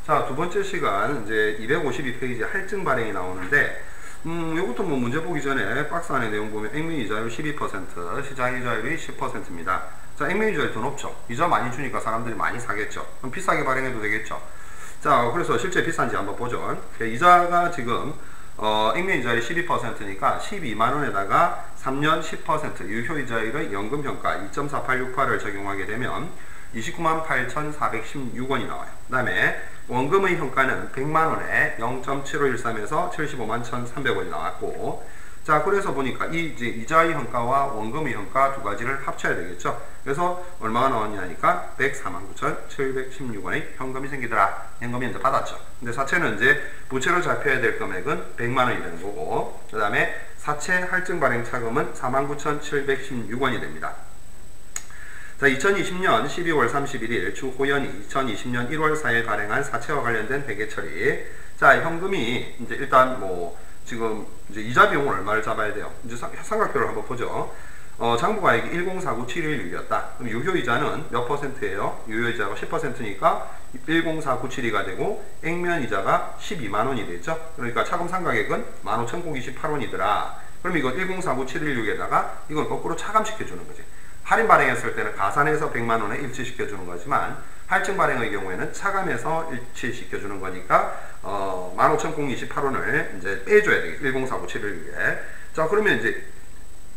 자, 두 번째 시간 이제 252페이지 할증 발행이 나오는데 요것도 뭐 문제 보기 전에 박스 안에 내용 보면 액면이자율 12%, 시장이자율이 10%입니다. 자, 액면이자율 더 높죠. 이자 많이 주니까 사람들이 많이 사겠죠. 그럼 비싸게 발행해도 되겠죠. 자, 그래서 실제 비싼지 한번 보죠. 이자가 지금 액면이자율이 12%니까 12만원에다가 3년 10% 유효이자율의 연금평가 2.4868을 적용하게 되면 29만 8,416원이 나와요. 그 다음에 원금의 현가는 100만원에 0.7513에서 75만 1,300원이 나왔고, 자, 그래서 보니까 이제 이자의 현가와 원금의 현가 두 가지를 합쳐야 되겠죠. 그래서 얼마가 나왔냐니까 104만 9,716원의 현금이 생기더라. 현금이 이제 받았죠. 근데 사채는 이제 부채로 잡혀야 될 금액은 100만원이 되는 거고, 그 다음에 사채 할증 발행 차금은 49,716원이 됩니다. 자, 2020년 12월 31일 주호연이 2020년 1월 4일 발행한 사채와 관련된 회계 처리. 자, 현금이 이제 일단 뭐 지금 이제 이자 비용을 얼마를 잡아야 돼요. 이제 삼각표를 한번 보죠. 장부가액이 104971이었다. 그럼 유효이자는 몇 %예요? 유효이자가 10%니까 104972가 되고 액면이자가 12만원이 되죠. 그러니까 차금 상각액은 15,028원이더라. 그럼 이거 104976에다가 이걸 거꾸로 차감시켜 주는 거지. 할인 발행했을 때는 가산해서 100만원에 일치시켜 주는 거지만 할증 발행의 경우에는 차감해서 일치시켜 주는 거니까 15,028원을 이제 빼줘야 되겠죠. 104971에. 자, 그러면 이제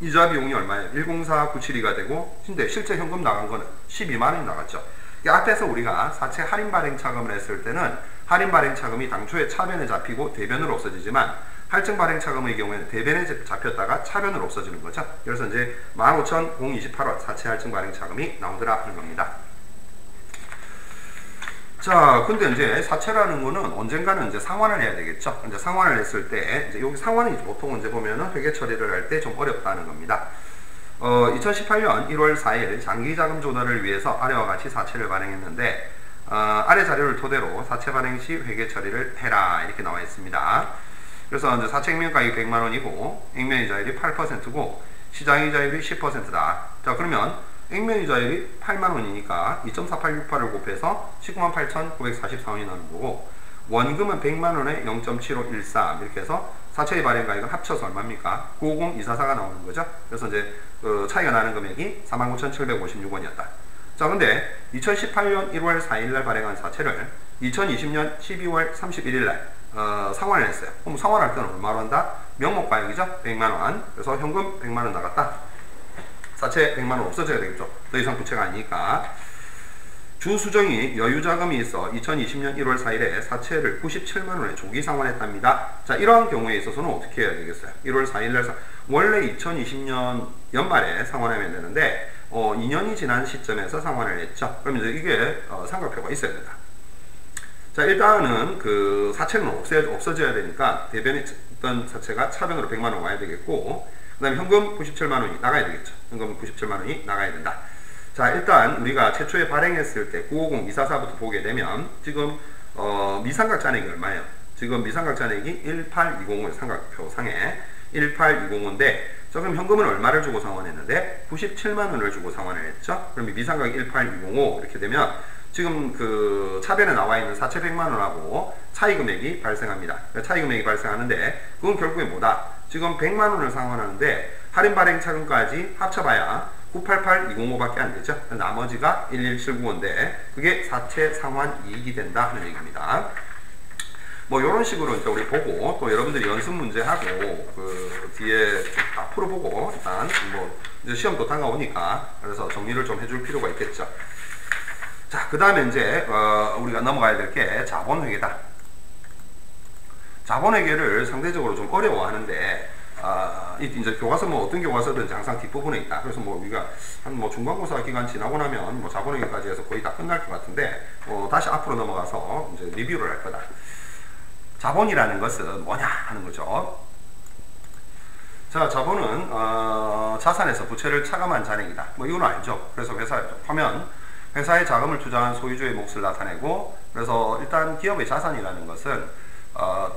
이자 비용이 얼마예요? 104972가 되고, 근데 실제 현금 나간 거는 12만원이 나갔죠. 앞에서 우리가 사채 할인 발행 차감을 했을 때는 할인 발행 차감이 당초에 차변에 잡히고 대변으로 없어지지만 할증 발행 차감의 경우에는 대변에 잡혔다가 차변으로 없어지는 거죠. 그래서 이제 15,028원 사채 할증 발행 차감이 나오더라 하는 겁니다. 자, 근데 이제 사채라는 거는 언젠가는 이제 상환을 해야 되겠죠. 이제 상환을 했을 때, 이제 여기 상환이 보통 언제 보면은 회계 처리를 할 때 좀 어렵다는 겁니다. 2018년 1월 4일 장기 자금 조달을 위해서 아래와 같이 사채를 발행했는데, 아래 자료를 토대로 사채 발행 시 회계 처리를 해라 이렇게 나와 있습니다. 그래서 이제 사채 액면 가격이 100만원이고, 액면 이자율이 8%고, 시장 이자율이 10%다. 자, 그러면 액면 이자율이 8만원이니까 2.4868을 곱해서 19만 8,944원이 나오는 거고, 원금은 100만원에 0.7513 이렇게 해서 사채의 발행 가격은 합쳐서 얼마입니까? 950244가 나오는 거죠. 그래서 이제 차이가 나는 금액이 49,756원이었다. 자, 근데 2018년 1월 4일날 발행한 사채를 2020년 12월 31일날 상환을 했어요. 그럼 상환할 때는 얼마로 한다? 명목가액이죠? 100만원. 그래서 현금 100만원 나갔다. 사채 100만원 없어져야 되겠죠. 더 이상 부채가 아니니까. 주수정이 여유자금이 있어 2020년 1월 4일에 사채를 97만원에 조기 상환했답니다. 자, 이러한 경우에 있어서는 어떻게 해야 되겠어요? 1월 4일날 원래 2020년 연말에 상환하면 되는데 2년이 지난 시점에서 상환을 했죠. 그럼 이제 이게 삼각표가 있어야 된다. 자, 일단은 그 사채는 없어져야 되니까 대변에 있던 사채가 차변으로 100만원 와야 되겠고, 그 다음에 현금 97만원이 나가야 되겠죠. 현금 97만원이 나가야 된다. 자, 일단 우리가 최초에 발행했을 때 950244부터 보게 되면 지금 미상각 잔액이 얼마예요? 지금 미상각 잔액이 18205의 삼각표 상에 18205인데, 자, 그럼 현금은 얼마를 주고 상환했는데 97만원을 주고 상환을 했죠. 그럼 미상각이 18205 이렇게 되면 지금 그 차변에 나와 있는 사채 100만원하고 차이 금액이 발생합니다. 차이 금액이 발생하는데 그건 결국에 뭐다? 지금 100만원을 상환하는데 할인 발행 차금까지 합쳐봐야 988205밖에 안 되죠. 나머지가 11795인데 그게 사채 상환 이익이 된다 하는 얘기입니다. 뭐 이런 식으로 이제 우리 보고, 또 여러분들이 연습 문제 하고 그 뒤에 다 풀어보고, 일단 뭐 이제 시험도 다가오니까 그래서 정리를 좀 해줄 필요가 있겠죠. 자, 그 다음에 이제 우리가 넘어가야 될 게 자본회계다. 자본회계를 상대적으로 좀 어려워하는데, 이제 교과서 뭐 어떤 교과서든지 항상 뒷부분에 있다. 그래서 뭐 우리가 한 뭐 중간고사 기간 지나고 나면 뭐 자본회계까지 해서 거의 다 끝날 것 같은데, 다시 앞으로 넘어가서 이제 리뷰를 할 거다. 자본이라는 것은 뭐냐 하는 거죠. 자, 자본은 자산에서 부채를 차감한 잔액이다. 뭐 이건 알죠. 그래서 회사에 자금을 투자한 소유주의 몫을 나타내고, 그래서 일단 기업의 자산이라는 것은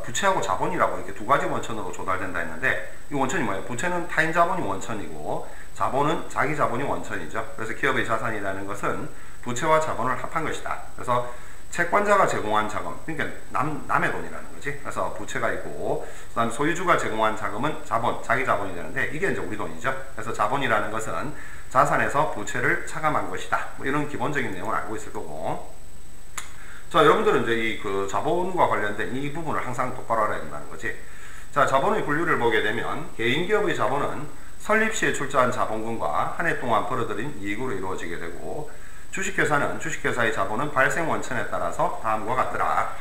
부채하고 자본이라고 이렇게 두 가지 원천으로 조달된다 했는데, 이 원천이 뭐예요? 부채는 타인 자본이 원천이고 자본은 자기 자본이 원천이죠. 그래서 기업의 자산이라는 것은 부채와 자본을 합한 것이다. 그래서 채권자가 제공한 자금, 그러니까 남의 돈이라는 거지. 그래서 부채가 있고, 그다음 소유주가 제공한 자금은 자본, 자기 자본이 되는데 이게 이제 우리 돈이죠. 그래서 자본이라는 것은 자산에서 부채를 차감한 것이다. 뭐 이런 기본적인 내용을 알고 있을 거고. 자, 여러분들은 이제 이 그 자본과 관련된 이 부분을 항상 똑바로 알아야 된다는 거지. 자, 자본의 분류를 보게 되면 개인 기업의 자본은 설립 시에 출자한 자본금과 한 해 동안 벌어들인 이익으로 이루어지게 되고, 주식회사는 주식회사의 자본은 발생 원천에 따라서 다음과 같더라.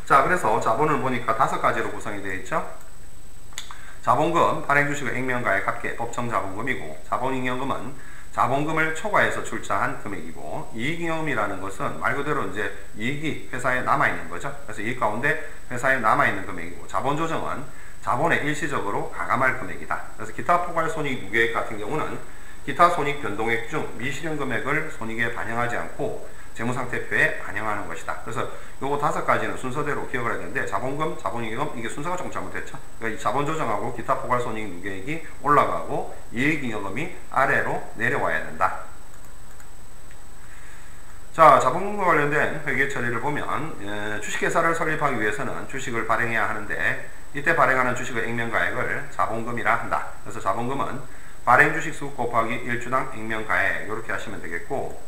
자, 그래서 자본을 보니까 5가지로 구성이 되어 있죠. 자본금, 발행주식의 액면가액 합계 법정 자본금이고, 자본잉여금은 자본금을 초과해서 출자한 금액이고, 이익잉여금이라는 것은 말 그대로 이제 이익이 회사에 남아있는 거죠. 그래서 이익 가운데 회사에 남아있는 금액이고, 자본조정은 자본에 일시적으로 가감할 금액이다. 그래서 기타 포괄 손익 무계획 같은 경우는 기타 손익 변동액 중 미실현 금액을 손익에 반영하지 않고 재무상태표에 반영하는 것이다. 그래서 요거 5가지는 순서대로 기억을 해야 되는데, 자본금, 자본잉여금 이게 순서가 조금 잘못됐죠. 그러니까 이 자본조정하고 기타 포괄 손익 무계획이 올라가고 이익잉여금이 아래로 내려와야 된다. 자, 자본금과 관련된 회계 처리를 보면 주식회사를 설립하기 위해서는 주식을 발행해야 하는데, 이때 발행하는 주식의 액면가액을 자본금이라 한다. 그래서 자본금은 발행 주식수 곱하기 1주당 액면가액 이렇게 하시면 되겠고,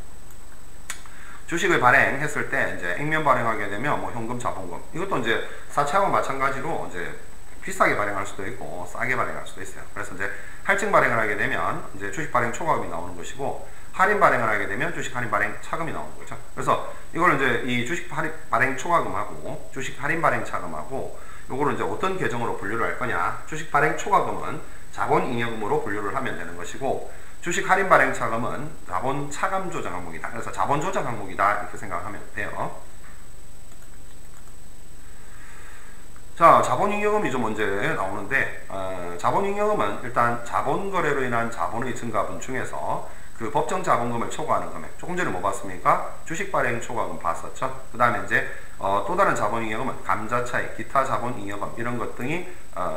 주식을 발행했을 때 이제 액면 발행하게 되면 뭐 현금 자본금, 이것도 이제 사채와 마찬가지로 이제 비싸게 발행할 수도 있고 싸게 발행할 수도 있어요. 그래서 이제 할증 발행을 하게 되면 이제 주식 발행 초과금이 나오는 것이고, 할인 발행을 하게 되면 주식 할인 발행 차금이 나오는 거죠. 그래서 이걸 이제 이 주식 발행 초과금하고 주식 할인 발행 차금하고 요거를 이제 어떤 계정으로 분류를 할 거냐, 주식 발행 초과금은 자본잉여금으로 분류를 하면 되는 것이고, 주식 할인 발행 차금은 자본 차감 조정 항목이다. 그래서 자본 조정 항목이다 이렇게 생각하면 돼요. 자, 자본잉여금이 좀 먼저 나오는데, 자본잉여금은 일단 자본거래로 인한 자본의 증가분 중에서 그 법정 자본금을 초과하는 금액, 조금 전에 뭐 봤습니까? 주식 발행 초과금 봤었죠. 그 다음에 이제 또 다른 자본잉여금은 감자차익, 기타 자본잉여금 이런 것 등이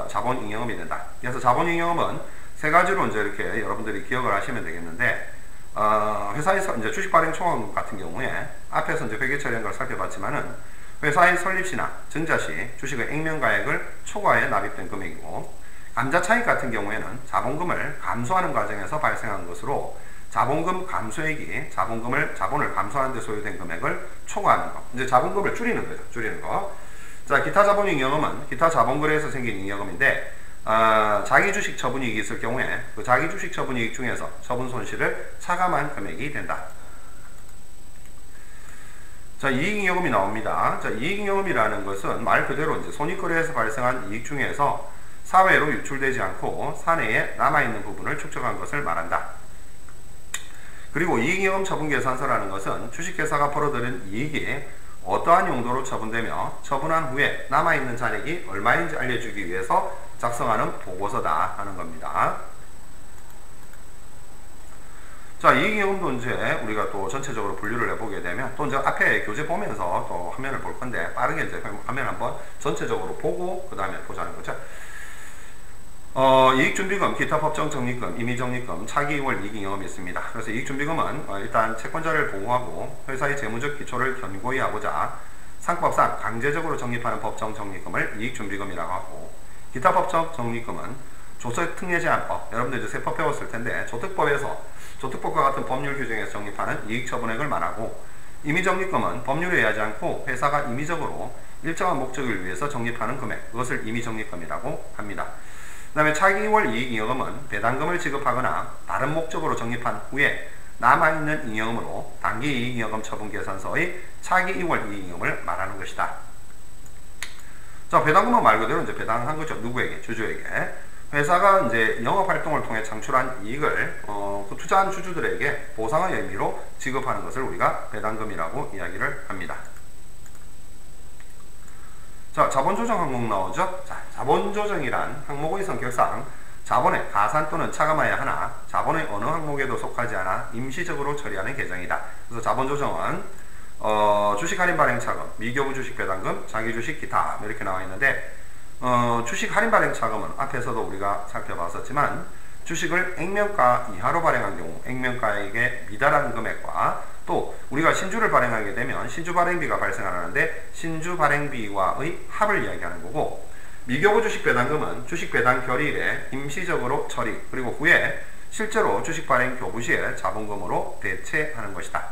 자본잉여금이 된다. 그래서 자본잉여금은 3가지로 이제 이렇게 여러분들이 기억을 하시면 되겠는데, 회사에서 이제 주식 발행 초과금 같은 경우에 앞에서 이제 회계 처리한 걸 살펴봤지만은 회사의 설립시나 증자시 주식의 액면가액을 초과해 납입된 금액이고, 감자차익 같은 경우에는 자본금을 감소하는 과정에서 발생한 것으로 자본금 감소액이 자본을 감소하는 데 소요된 금액을 초과하는 거. 이제 자본금을 줄이는 거죠. 줄이는 거. 자, 기타 자본잉여금은 기타 자본거래에서 생긴 잉여금인데, 자기 주식 처분이익이 있을 경우에 그 자기 주식 처분이익 중에서 처분 손실을 차감한 금액이 된다. 자, 이익잉여금이 나옵니다. 자, 이익잉여금이라는 것은 말 그대로 이제 손익거래에서 발생한 이익 중에서 사회로 유출되지 않고 사내에 남아있는 부분을 축적한 것을 말한다. 그리고 이익잉여금 처분계산서라는 것은 주식회사가 벌어들인 이익이 어떠한 용도로 처분되며 처분한 후에 남아있는 잔액이 얼마인지 알려주기 위해서 작성하는 보고서다 하는 겁니다. 자, 이익잉여금도 이제 우리가 또 전체적으로 분류를 해보게 되면, 또 이제 앞에 교재 보면서 또 화면을 볼 건데 빠르게 이제 화면 한번 전체적으로 보고 그 다음에 보자는 거죠. 이익준비금, 기타 법정 적립금, 임의적립금, 차기이월 이익잉여금이 있습니다. 그래서 이익준비금은 일단 채권자를 보호하고 회사의 재무적 기초를 견고히 하고자 상법상 강제적으로 적립하는 법정 적립금을 이익준비금이라고 하고, 기타 법정 적립금은 조세특례제한법, 여러분들 이제 세법 배웠을 텐데 조특법에서 조특법과 같은 법률 규정에서 적립하는 이익처분액을 말하고, 임의적립금은 법률에 의하지 않고 회사가 임의적으로 일정한 목적을 위해서 적립하는 금액, 그것을 임의적립금이라고 합니다. 그 다음에 차기이월 이익잉여금은 배당금을 지급하거나 다른 목적으로 적립한 후에 남아있는 잉여금으로 단기이익잉여금 처분계산서의 차기이월 이익잉여금을 말하는 것이다. 자, 배당금은 말 그대로 이제 배당한 거죠. 누구에게? 주주에게. 회사가 이제 영업활동을 통해 창출한 이익을 그 투자한 주주들에게 보상의 의미로 지급하는 것을 우리가 배당금이라고 이야기를 합니다. 자, 자본조정 항목 나오죠? 자, 자본조정이란 항목의 성격상 자본에 가산 또는 차감하여야 하나 자본의 어느 항목에도 속하지 않아 임시적으로 처리하는 계정이다. 그래서 자본조정은 주식 할인 발행 차금, 미교부 주식 배당금, 자기 주식 기타 이렇게 나와 있는데, 주식 할인 발행 차금은 앞에서도 우리가 살펴봤었지만 주식을 액면가 이하로 발행한 경우 액면가액에 미달한 금액과 또 우리가 신주를 발행하게 되면 신주 발행비가 발생하는데 신주 발행비와의 합을 이야기하는 거고, 미교부 주식 배당금은 주식 배당 결의일에 임시적으로 처리, 그리고 후에 실제로 주식 발행 교부 시에 자본금으로 대체하는 것이다.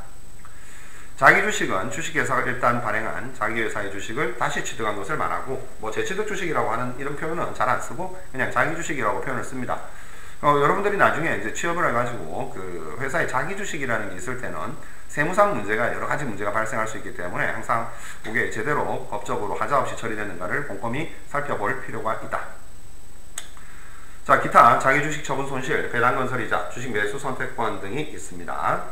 자기 주식은 주식회사가 일단 발행한 자기 회사의 주식을 다시 취득한 것을 말하고, 뭐 재취득 주식이라고 하는 이런 표현은 잘 안 쓰고 그냥 자기 주식이라고 표현을 씁니다. 여러분들이 나중에 이제 취업을 해가지고 그 회사에 자기 주식이라는 게 있을 때는 세무상 문제가 여러 가지 문제가 발생할 수 있기 때문에 항상 그게 제대로 법적으로 하자 없이 처리되는가를 꼼꼼히 살펴볼 필요가 있다. 자, 기타 자기 주식 처분 손실, 배당건설이자 주식 매수 선택권 등이 있습니다.